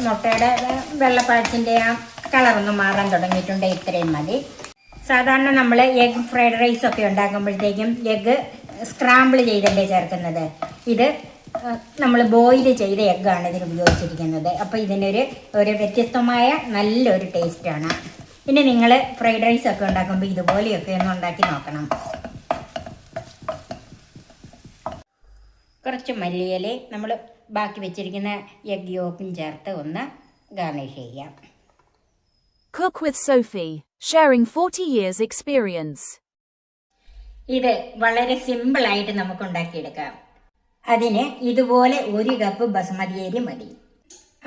മുട്ടയുടെ വെള്ളപ്പാടത്തിൻ്റെ ആ കളറൊന്ന് മാറാൻ തുടങ്ങിയിട്ടുണ്ട്. ഇത്രയും മതി. സാധാരണ നമ്മൾ എഗ് ഫ്രൈഡ് റൈസ് ഒക്കെ ഉണ്ടാക്കുമ്പോഴത്തേക്കും എഗ്ഗ് സ്ക്രാമ്പിൾ ചെയ്തല്ലേ ചേർക്കുന്നത്. ഇത് നമ്മൾ ബോയിൽ ചെയ്ത എഗ്ഗാണ് ഇതിന് ഉപയോഗിച്ചിരിക്കുന്നത്. അപ്പോൾ ഇതിനൊരു വ്യത്യസ്തമായ നല്ലൊരു ടേസ്റ്റാണ്. പിന്നെ നിങ്ങൾ ഫ്രൈഡ് റൈസ് ഒക്കെ ഉണ്ടാക്കുമ്പോൾ ഇതുപോലെയൊക്കെ ഒന്ന് ഉണ്ടാക്കി നോക്കണം. കുറച്ച് മല്ലിയില നമ്മൾ ബാക്കി വെച്ചിരിക്കുന്ന എഗ് യോക്കും ചേർത്ത് ഒന്ന് ഗാർണിഷ് ചെയ്യാം. Cook with Sophie, sharing 40 years experience. ഇത് വളരെ സിമ്പിളായിട്ട് നമുക്ക് ഉണ്ടാക്കിയെടുക്കാം. അതിന് ഇതുപോലെ 1 കപ്പ് ബസുമതി അരി മതി.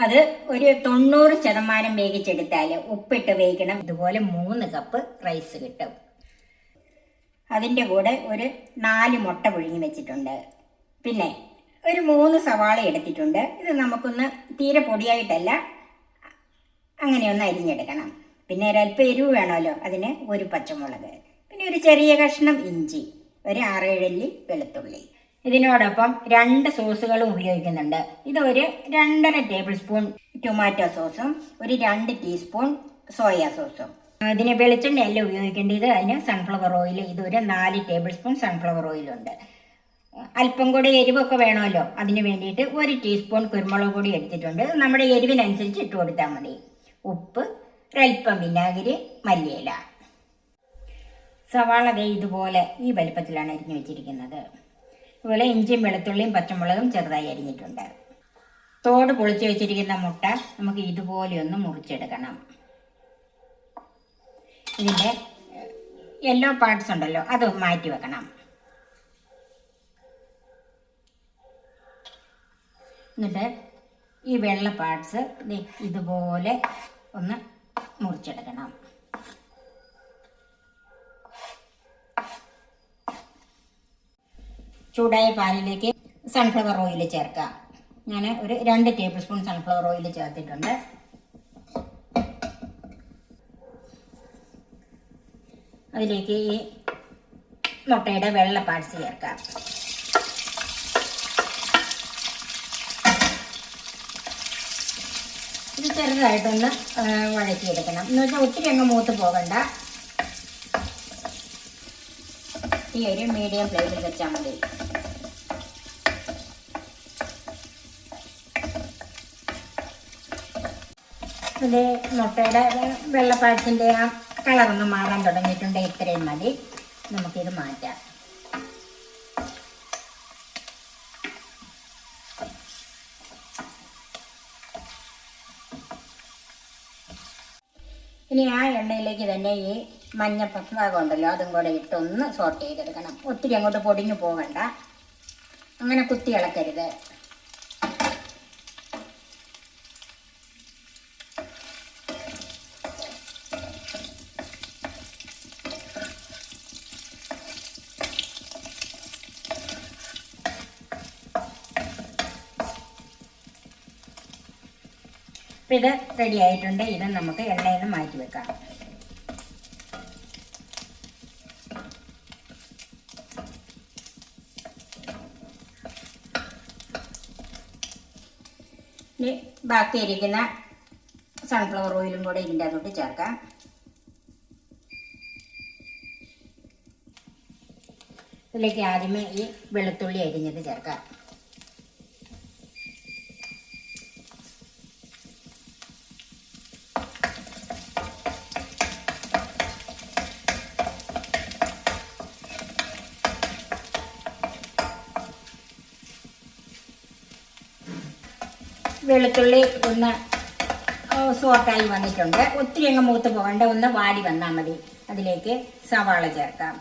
അത് ഒരു 90% വേവിച്ചെടുത്താൽ ഉപ്പിട്ട് വേവിക്കണം. ഇതുപോലെ 3 കപ്പ് റൈസ് കിട്ടും. അതിൻ്റെ കൂടെ ഒരു 4 മുട്ട പുഴുങ്ങി വെച്ചിട്ടുണ്ട്. പിന്നെ ഒരു 3 സവാള എടുത്തിട്ടുണ്ട്. ഇത് നമുക്കൊന്ന് തീരെ പൊടിയായിട്ടല്ല, അങ്ങനെയൊന്ന് അരിഞ്ഞെടുക്കണം. പിന്നെ ഒരല്പം എരിവ് വേണമല്ലോ, അതിന് ഒരു പച്ചമുളക്, പിന്നെ ഒരു ചെറിയ കഷ്ണം ഇഞ്ചി, ഒരു 6-7 അല്ലി വെളുത്തുള്ളി. ഇതിനോടൊപ്പം 2 സോസുകളും ഉപയോഗിക്കുന്നുണ്ട്. ഇത് ഒരു 2.5 ടേബിൾ സ്പൂൺ ടൊമാറ്റോ സോസും ഒരു 2 ടീസ്പൂൺ സോയാ സോസും. അതിന് വെളിച്ചെണ്ണയല്ല ഉപയോഗിക്കേണ്ടത്, അതിന് സൺഫ്ലവർ ഓയിൽ. ഇതൊരു 4 ടേബിൾ സ്പൂൺ സൺഫ്ലവർ ഓയിലുണ്ട്. അല്പം കൂടി എരിവൊക്കെ വേണമല്ലോ, അതിന് വേണ്ടിയിട്ട് 1 ടീസ്പൂൺ കുരുമുളക് പൊടി എടുത്തിട്ടുണ്ട്. നമ്മുടെ എരിവിനനുസരിച്ച് ഇട്ട് കൊടുത്താൽ മതി. ഉപ്പ്, ഒരൽപ്പം വിനാഗിരി, മല്ലിയില. സവാള ഇതുപോലെ ഈ വലിപ്പത്തിലാണ് അരിഞ്ഞു വെച്ചിരിക്കുന്നത്. അതുപോലെ ഇഞ്ചിയും വെളുത്തുള്ളിയും പച്ചമുളകും ചെറുതായി അരിഞ്ഞിട്ടുണ്ട്. തോട് പൊളിച്ച് വെച്ചിരിക്കുന്ന മുട്ട നമുക്ക് ഇതുപോലെ ഒന്ന് മുറിച്ചെടുക്കണം. ഇതിൻ്റെ യെല്ലോ പാർട്സ് ഉണ്ടല്ലോ, അത് മാറ്റി വെക്കണം. എന്നിട്ട് ഈ വെള്ള പാർട്സ് ഇതുപോലെ ഒന്ന് മുറിച്ചെടുക്കണം. ചൂടായ പാലിലേക്ക് സൺഫ്ലവർ ഓയിൽ ചേർക്കാം. ഞാൻ ഒരു 2 ടേബിൾ സ്പൂൺ സൺഫ്ലവർ ഓയിൽ ചേർത്തിട്ടുണ്ട്. അതിലേക്ക് ഈ മുട്ടയുടെ വെള്ള പാർട്സ് ചേർക്കാം. ഇത് ചെറുതായിട്ടൊന്ന് വഴറ്റിയെടുക്കണം. എന്ന് വെച്ചാൽ ഒത്തിരി അങ്ങ് മൂത്ത് പോകണ്ട. ഈ ഒരു മീഡിയം ഫ്ലെയിമിൽ വെച്ചാൽ മതി. ഇത് മുട്ടയുടെ വെള്ളപ്പാടത്തിൻ്റെ ആ കളറൊന്ന് മാറാൻ തുടങ്ങിയിട്ടുണ്ട്. ഇത്രയും മതി. നമുക്കിത് മാറ്റാം. ഇനി ആ എണ്ണയിലേക്ക് തന്നെ ഈ മഞ്ഞ ഭാഗം ഉണ്ടല്ലോ, അതും കൂടെ ഇട്ടൊന്ന് സോട്ട് ചെയ്തെടുക്കണം. ഒത്തിരി അങ്ങോട്ട് പൊടിഞ്ഞു പോകണ്ട, അങ്ങനെ കുത്തി ഇളക്കരുത്. അപ്പം ഇത് റെഡി ആയിട്ടുണ്ട്. ഇത് നമുക്ക് എണ്ണയിൽ നിന്ന് മാറ്റി വെക്കാം. ഇനി ബാക്കിയിരിക്കുന്ന സൺഫ്ലവർ ഓയിലും കൂടെ ഇതിൻ്റെ അകത്തോട്ട് ചേർക്കാം. ഇതിലേക്ക് ആദ്യമേ ഈ വെളുത്തുള്ളി അരിഞ്ഞത് ചേർക്കാം. വെളുത്തുള്ളി ഒന്ന് സോട്ടായി വന്നിട്ടുണ്ട്. ഒത്തിരി അങ്ങ് മൂത്ത് പോകണ്ട, ഒന്ന് വാടി വന്നാൽ മതി. അതിലേക്ക് സവാള ചേർക്കാം.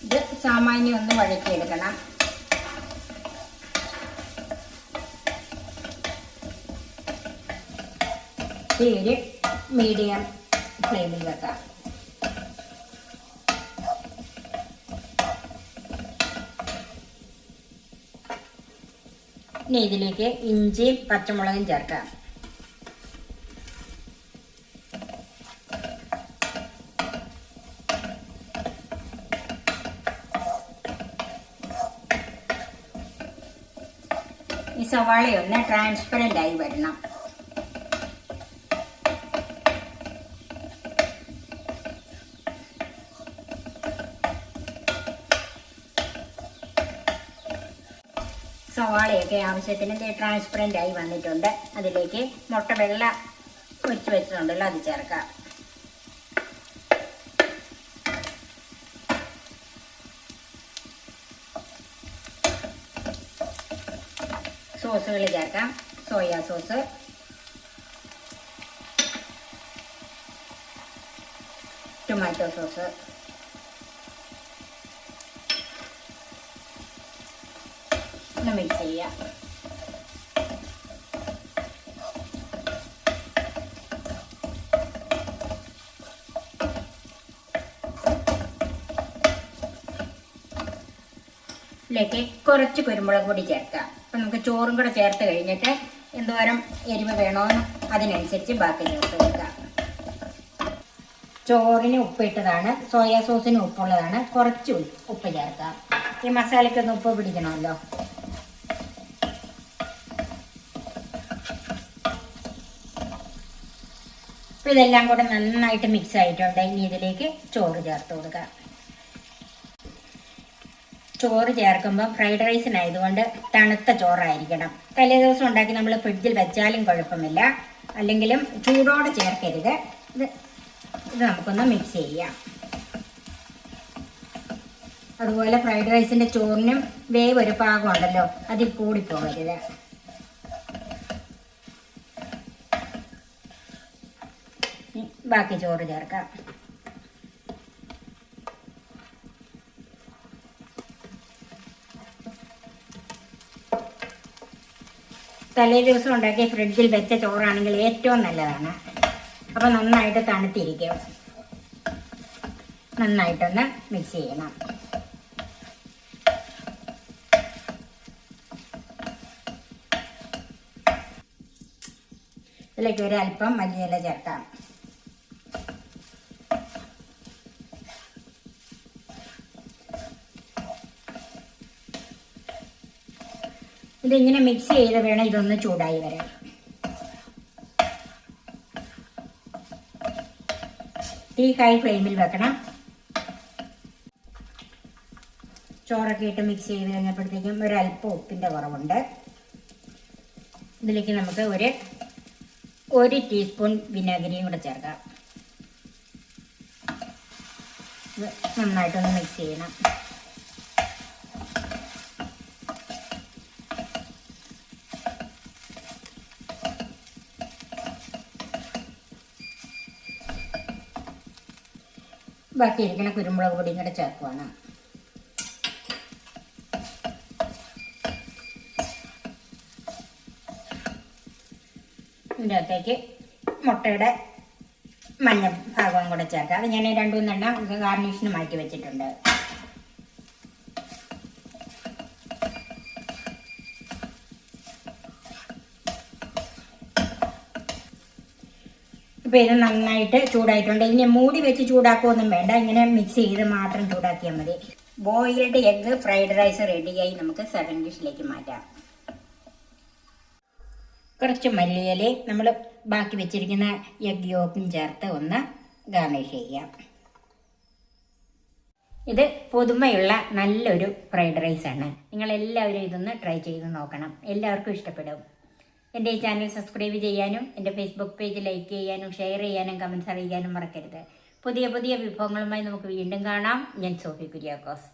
ഇത് സാമാന്യം ഒന്ന് വഴറ്റിയെടുക്കണം. ഈ ഒരു മീഡിയം ഫ്ലെയിമിൽ വെക്കാം. ഇനി ഇതിലേക്ക് ഇഞ്ചിയും പച്ചമുളകും ചേർക്കാം. ഈ സവാളയൊന്ന് ട്രാൻസ്പെറൻ്റ് ആയി വരണം. സവാളയൊക്കെ ആവശ്യത്തിന് ട്രാൻസ്പെറൻ്റ് ആയി വന്നിട്ടുണ്ട്. അതിലേക്ക് മുട്ട വെള്ള ഒഴിച്ച് വെച്ചിട്ടുണ്ടല്ലോ, അത് ചേർക്കാം. സോസുകൾ ചേർക്കാം. സോയാ സോസ്, ടൊമാറ്റോ സോസ്, ഒന്ന് മിക്സ് ചെയ്യാം. ഇതിലേക്ക് കുറച്ച് കുരുമുളക് പൊടി ചേർക്കാം. അപ്പം നമുക്ക് ചോറും കൂടെ ചേർത്ത് കഴിഞ്ഞിട്ട് എന്തോരം എരിവ് വേണമെന്ന് അതിനനുസരിച്ച് ബാക്കി ചേർത്ത് വെക്കാം. ചോറിന് ഉപ്പിട്ടതാണ്, സോയാ സോസിന് ഉപ്പുള്ളതാണ്. കുറച്ച് ഉപ്പ് ചേർക്കാം. ഈ മസാലയ്ക്കൊന്ന് ഉപ്പ് പിടിക്കണമല്ലോ. അപ്പം ഇതെല്ലാം കൂടെ നന്നായിട്ട് മിക്സ് ആയിട്ടുണ്ട്. ഇനി ഇതിലേക്ക് ചോറ് ചേർത്ത് കൊടുക്കാം. ചോറ് ചേർക്കുമ്പോൾ ഫ്രൈഡ് റൈസിനായതുകൊണ്ട് തണുത്ത ചോറായിരിക്കണം. തലേ ദിവസം ഉണ്ടാക്കി നമ്മൾ ഫ്രിഡ്ജിൽ വെച്ചാലും കുഴപ്പമില്ല, അല്ലെങ്കിലും ചൂടോടെ ചേർക്കരുത്. ഇത് നമുക്കൊന്ന് മിക്സ് ചെയ്യാം. അതുപോലെ ഫ്രൈഡ് റൈസിൻ്റെ ചോറിനും വേവ് ഒരു പാകമുണ്ടല്ലോ, അതിൽ കൂടിപ്പോകരുത്. ബാക്കി ചോറ് ചേർക്കാം. തലേ ദിവസം ഉണ്ടാക്കി ഫ്രിഡ്ജിൽ വെച്ച ചോറാണെങ്കിൽ ഏറ്റവും നല്ലതാണ്. അപ്പോൾ നന്നായിട്ട് തണുത്തിരിക്കും. നന്നായിട്ടൊന്ന് മിക്സ് ചെയ്യണം. ഇതിലേക്ക് ഒരു അല്പം മല്ലിയില ചേർക്കാം. ഇതിങ്ങനെ മിക്സ് ചെയ്ത് വേണം ഇതൊന്ന് ചൂടായി വരാൻ. തീ ഹൈ ഫ്ലെയിമിൽ വെക്കണം. ചോറൊക്കെ ഇട്ട് മിക്സ് ചെയ്ത് കഴിഞ്ഞപ്പോഴത്തേക്കും ഒരല്പം ഉപ്പിൻ്റെ കുറവുണ്ട്. ഇതിലേക്ക് നമുക്ക് ഒരു ടീസ്പൂൺ വിനാഗിരിയും കൂടെ ചേർക്കാം. ഇത് നന്നായിട്ടൊന്ന് മിക്സ് ചെയ്യണം. ബാക്കി ഇരിക്കുന്ന കുരുമുളക് പൊടിയും കൂടെ ചേർക്കുവാണ്. ഇതിൻ്റെ അകത്തേക്ക് മുട്ടയുടെ മഞ്ഞ ഭാഗവും കൂടെ ചേർക്കാം. അത് ഞാൻ 2-3 എണ്ണം ഗാർണിഷിന് മാറ്റി വെച്ചിട്ടുണ്ട്. ഇപ്പോൾ ഇത് നന്നായിട്ട് ചൂടായിട്ടുണ്ട്. ഇതിനെ മൂടി വെച്ച് ചൂടാക്കുകയൊന്നും വേണ്ട, ഇങ്ങനെ മിക്സ് ചെയ്ത് മാത്രം ചൂടാക്കിയാൽ മതി. ബോയിൽഡ് എഗ്ഗ് ഫ്രൈഡ് റൈസ് റെഡിയായി. നമുക്ക് സെർവിംഗ് ഡിഷിലേക്ക് മാറ്റാം. കുറച്ച് മല്ലിയില നമ്മൾ ബാക്കി വെച്ചിരിക്കുന്ന എഗ് യോക്കും ചേർത്ത് ഒന്ന് ഗാർണിഷ് ചെയ്യാം. ഇത് പുതുമയുള്ള നല്ലൊരു ഫ്രൈഡ് റൈസാണ്. നിങ്ങളെല്ലാവരും ഇതൊന്ന് ട്രൈ ചെയ്ത് നോക്കണം. എല്ലാവർക്കും ഇഷ്ടപ്പെടും. എൻ്റെ ഈ ചാനൽ സബ്സ്ക്രൈബ് ചെയ്യാനും എൻ്റെ ഫേസ്ബുക്ക് പേജ് ലൈക്ക് ചെയ്യാനും ഷെയർ ചെയ്യാനും കമൻറ്റ്സ് അറിയിക്കാനും മറക്കരുത്. പുതിയ പുതിയ വിഭവങ്ങളുമായി നമുക്ക് വീണ്ടും കാണാം. ഞാൻ സോഫി കുര്യാക്കോസ്.